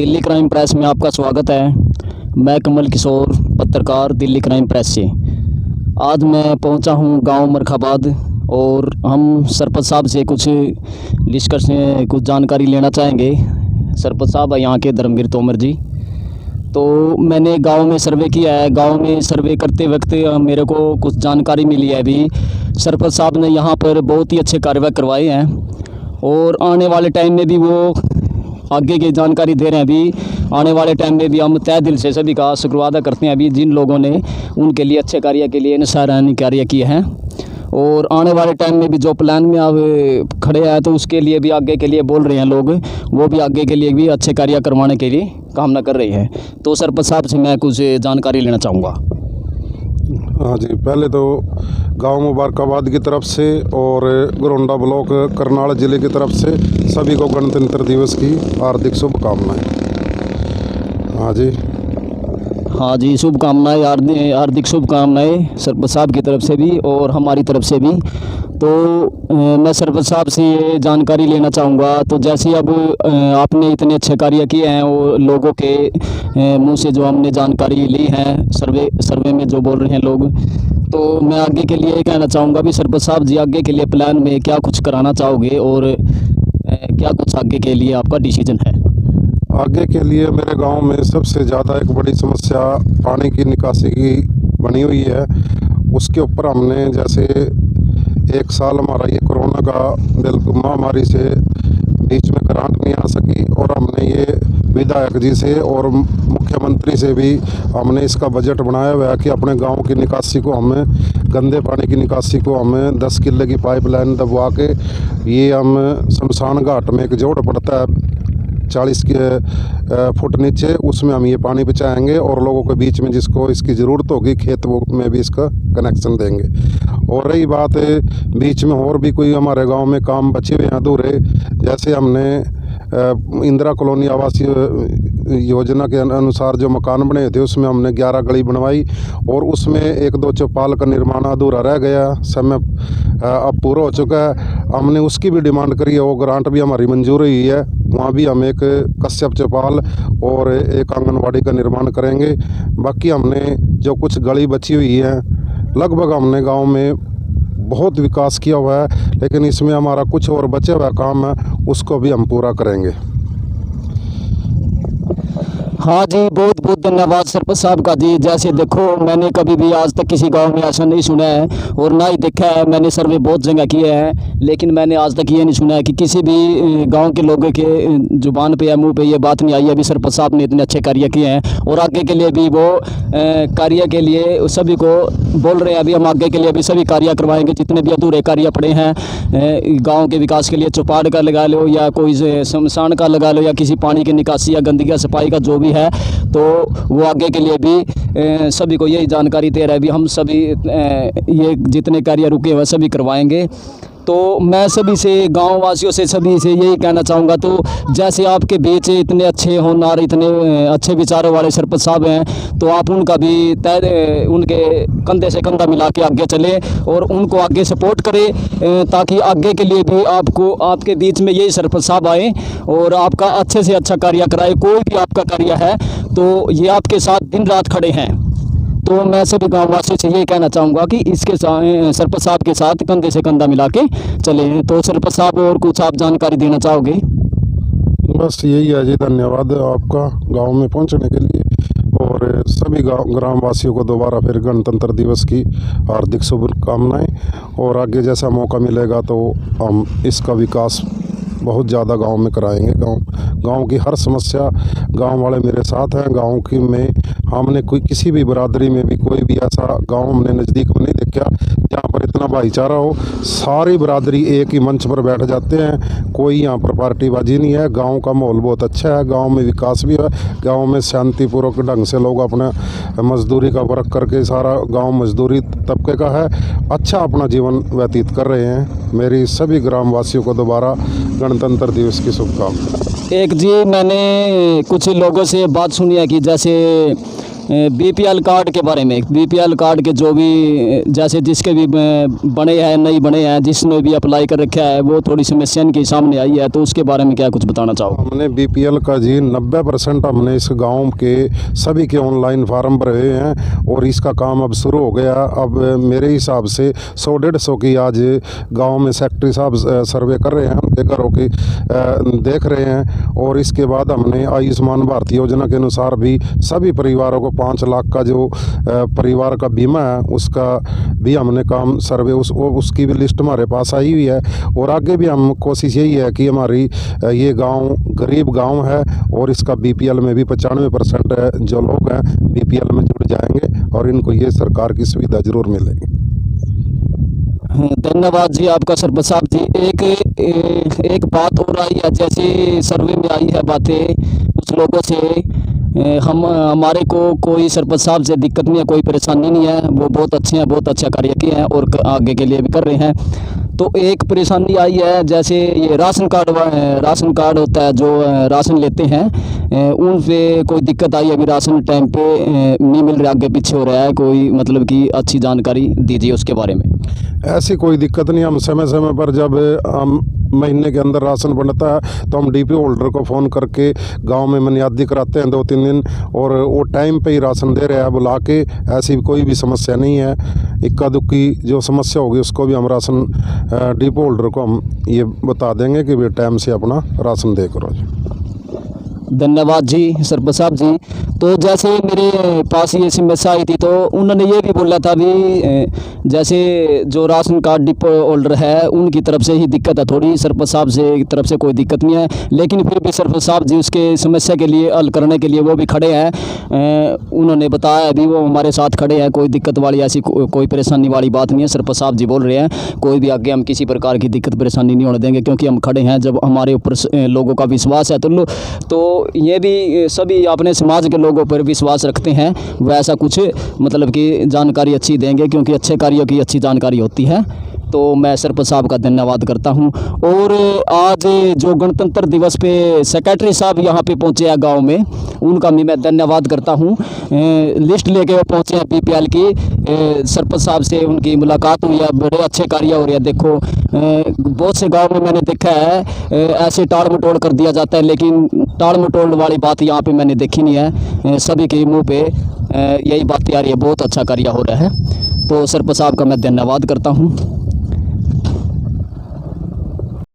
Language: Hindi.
दिल्ली क्राइम प्रेस में आपका स्वागत है। मैं कमल किशोर, पत्रकार, दिल्ली क्राइम प्रेस से। आज मैं पहुंचा हूं गांव मरखाबाद और हम सरपंच साहब से कुछ जानकारी लेना चाहेंगे। सरपंच साहब है यहाँ के धर्मवीर तोमर जी। तो मैंने गांव में सर्वे किया है। गांव में सर्वे करते वक्त मेरे को कुछ जानकारी मिली है। अभी सरपंच साहब ने यहाँ पर बहुत ही अच्छे कार्रवाई करवाए हैं और आने वाले टाइम में भी वो आगे की जानकारी दे रहे हैं। अभी आने वाले टाइम में भी हम तय दिल से सभी का शुक्रिया अदा करते हैं अभी जिन लोगों ने उनके लिए अच्छे कार्य के लिए सराहनीय कार्य किए हैं। और आने वाले टाइम में भी जो प्लान में अब खड़े हैं तो उसके लिए भी आगे के लिए बोल रहे हैं लोग, वो भी आगे के लिए भी अच्छे कार्य करवाने के लिए कामना कर रही है। तो सरपंच साहब से मैं कुछ जानकारी लेना चाहूँगा। हाँ जी, पहले तो गांव मुबारकाबाद की तरफ से और गोरंडा ब्लॉक करनाल ज़िले की तरफ से सभी को गणतंत्र दिवस की हार्दिक शुभकामनाएं। हाँ जी, शुभकामनाएं, हार्दिक शुभकामनाएं सरपंच साहब की तरफ से भी और हमारी तरफ से भी। तो मैं सरपंच साहब से ये जानकारी लेना चाहूँगा। तो जैसे अब आपने इतने अच्छे कार्य किए हैं और लोगों के मुंह से जो हमने जानकारी ली है, सर्वे में जो बोल रहे हैं लोग, तो मैं आगे के लिए कहना चाहूँगा भी सरपंच साहब जी आगे के लिए प्लान में क्या कुछ कराना चाहोगे और क्या कुछ आगे के लिए आपका डिसीजन है? आगे के लिए मेरे गांव में सबसे ज़्यादा एक बड़ी समस्या पानी की निकासी की बनी हुई है। उसके ऊपर हमने जैसे एक साल हमारा ये कोरोना का बिल्कुल महामारी से बीच में ग्रांट नहीं आ सकी और हमने ये विधायक जी से और मुख्यमंत्री से भी हमने इसका बजट बनाया हुआ है कि अपने गांव की निकासी को हमें गंदे पानी की निकासी को हमें 10 किले की पाइपलाइन दबवा के ये हम शमशान घाट में एक जोड़ पड़ता है 40 फुट नीचे, उसमें हम ये पानी पहुँचाएँगे और लोगों के बीच में जिसको इसकी ज़रूरत होगी खेत में भी इसका कनेक्शन देंगे। और रही बात बीच में और भी कोई हमारे गांव में काम बचे हुए हैं अधूरे, जैसे हमने इंदिरा कॉलोनी आवासीय योजना के अनुसार जो मकान बने थे उसमें हमने 11 गली बनवाई और उसमें 1-2 चौपाल का निर्माण अधूरा रह गया, समय अब पूरा हो चुका है। हमने उसकी भी डिमांड करी है, वो ग्रांट भी हमारी मंजूर हुई है। वहाँ भी हम एक कश्यप चौपाल और एक आंगनवाड़ी का निर्माण करेंगे। बाकी हमने जो कुछ गली बची हुई है, लगभग हमने गांव में बहुत विकास किया हुआ है, लेकिन इसमें हमारा कुछ और बचे हुआ काम है, उसको भी हम पूरा करेंगे। हाँ जी, बहुत बहुत धन्यवाद सरपंच साहब का जी। जैसे देखो, मैंने कभी भी आज तक किसी गांव में ऐसा नहीं सुना है और ना ही देखा है। मैंने सर्वे बहुत जगह किए हैं, लेकिन मैंने आज तक ये नहीं सुना है कि किसी भी गांव के लोगों के जुबान पे या मुंह पे ये बात नहीं आई है अभी सरपंच साहब ने इतने अच्छे कार्य किए हैं और आगे के लिए भी वो कार्य के लिए सभी को बोल रहे हैं। अभी हम आगे के लिए भी सभी कार्य करवाएंगे, जितने भी अधूरे कार्य पड़े हैं गाँव के विकास के लिए, चौपाल का लगा लो या कोई शमशान का लगा लो या किसी पानी की निकासी या गंदगी सफाई का जो भी है, तो वो आगे के लिए भी सभी को यही जानकारी दे रहा है। भी हम सभी ये जितने कार्य रुके हुए सभी करवाएंगे। तो मैं सभी से, गांव वासियों से, सभी से यही कहना चाहूँगा। तो जैसे आपके बीच इतने अच्छे होनहार, इतने अच्छे विचारों वाले सरपंच साहब हैं, तो आप उनका भी उनके कंधे से कंधा मिला के आगे चले और उनको आगे सपोर्ट करें, ताकि आगे के लिए भी आपके बीच में यही सरपंच साहब आए और आपका अच्छे से अच्छा कार्य कराए। कोई भी आपका कार्य है तो ये आपके साथ दिन रात खड़े हैं। तो मैं सभी गाँव वासियों से यही कहना चाहूँगा कि इसके सरपंच साहब के साथ कंधे से कंधा मिला के चले। तो सरपंच साहब और कुछ आप जानकारी देना चाहोगे? बस यही है जी, धन्यवाद आपका गांव में पहुंचने के लिए और सभी ग्रामवासियों को दोबारा फिर गणतंत्र दिवस की हार्दिक शुभकामनाएं। और आगे जैसा मौका मिलेगा तो हम इसका विकास बहुत ज़्यादा गांव में कराएंगे। गांव की हर समस्या गांव वाले मेरे साथ हैं। गांव की में हमने कोई किसी भी बरादरी में भी कोई भी ऐसा गांव हमने नज़दीक में नहीं देखा जहाँ पर इतना भाईचारा हो। सारी बरादरी एक ही मंच पर बैठ जाते हैं, कोई यहाँ पर पार्टीबाजी नहीं है। गांव का माहौल बहुत अच्छा है, गांव में विकास भी है, गांव में शांतिपूर्वक ढंग से लोग अपना मजदूरी का वर्क करके, सारा गांव मजदूरी तबके का है, अच्छा अपना जीवन व्यतीत कर रहे हैं। मेरी सभी ग्रामवासियों को दोबारा गणतंत्र दिवस की शुभकामनाएं। एक जी, मैंने कुछ लोगों से बात सुनी है कि जैसे बीपीएल कार्ड के बारे में, बीपीएल कार्ड के जो भी जैसे जिसके भी बने हैं नहीं बने हैं, जिसने भी अप्लाई कर रखा है, वो थोड़ी समस्या इनके सामने आई है, तो उसके बारे में क्या कुछ बताना चाहो? हमने बीपीएल का जी 90% हमने इस गांव के सभी के ऑनलाइन फार्म भरे हैं और इसका काम अब शुरू हो गया। अब मेरे हिसाब से 100-150 की आज गांव में सेक्रेटरी साहब सर्वे कर रहे हैं, उनके घरों की देख रहे हैं। और इसके बाद हमने आयुष्मान भारत योजना के अनुसार भी सभी परिवारों को 5 लाख का जो परिवार का बीमा है उसका भी हमने काम सर्वे उसकी भी लिस्ट हमारे पास आई हुई है। और आगे भी हम कोशिश यही है कि हमारी ये गांव गरीब गांव है और इसका बीपीएल में भी 95% जो लोग हैं बीपीएल में जुड़ जाएंगे और इनको ये सरकार की सुविधा जरूर मिलेगी। धन्यवाद जी आपका सरपंच साहब जी। एक बात और आई है, जैसे सर्वे में आई है बातें कुछ लोगों से, हमारे को कोई सरपंच साहब से दिक्कत नहीं है, कोई परेशानी नहीं है, वो बहुत अच्छे हैं, बहुत अच्छा कार्य किए हैं और आगे के लिए भी कर रहे हैं। तो एक परेशानी आई है, जैसे ये राशन कार्ड होता है, जो राशन लेते हैं उन पे कोई दिक्कत आई है, अभी राशन टाइम पे नहीं मिल रहा, आगे पीछे हो रहा है, कोई मतलब कि अच्छी जानकारी दीजिए उसके बारे में। ऐसी कोई दिक्कत नहीं, हम समय समय पर जब हम महीने के अंदर राशन बनता है तो हम डीपी होल्डर को फ़ोन करके गांव में मनियादी कराते हैं 2-3 दिन, और वो टाइम पे ही राशन दे रहे हैं बुला के। ऐसी कोई भी समस्या नहीं है। इक्का दुक्की जो समस्या होगी उसको भी हम राशन डीपो होल्डर को हम ये बता देंगे कि वे टाइम से अपना राशन दे करो। धन्यवाद जी सरपंच साहब जी। तो जैसे मेरे पास ये समस्या आई थी तो उन्होंने ये भी बोला था भी जैसे जो राशन कार्ड डिपो होल्डर है उनकी तरफ से ही दिक्कत है थोड़ी, सरपंच साहब से तरफ से कोई दिक्कत नहीं है, लेकिन फिर भी सरपंच साहब जी उसके समस्या के लिए हल करने के लिए वो भी खड़े हैं। उन्होंने बताया अभी वो हमारे साथ खड़े हैं, कोई दिक्कत वाली ऐसी कोई परेशानी वाली बात नहीं है। सरपंच साहब जी बोल रहे हैं कोई भी आगे हम किसी प्रकार की दिक्कत परेशानी नहीं होने देंगे, क्योंकि हम खड़े हैं। जब हमारे ऊपर लोगों का विश्वास है तो ये भी सभी अपने समाज के लोगों पर विश्वास रखते हैं, वैसा कुछ मतलब कि जानकारी अच्छी देंगे, क्योंकि अच्छे कार्यों की अच्छी जानकारी होती है। तो मैं सरपंच साहब का धन्यवाद करता हूं। और आज जो गणतंत्र दिवस पे सेक्रेटरी साहब यहां पे पहुंचे हैं गांव में, उनका भी मैं धन्यवाद करता हूं। लिस्ट लेके वो पहुंचे हैं बीपीएल की, सरपंच साहब से उनकी मुलाकात हुई है, बड़े अच्छे कार्य हो रहे हैं। देखो बहुत से गाँव में मैंने देखा है ऐसे टाल मटोल कर दिया जाता है, लेकिन टाल मटोल वाली बात यहाँ पे मैंने देखी नहीं है। सभी के मुँह पे यही बात आ रही है, बहुत अच्छा कार्य हो रहा है। तो सरपंच साहब का मैं धन्यवाद करता हूँ।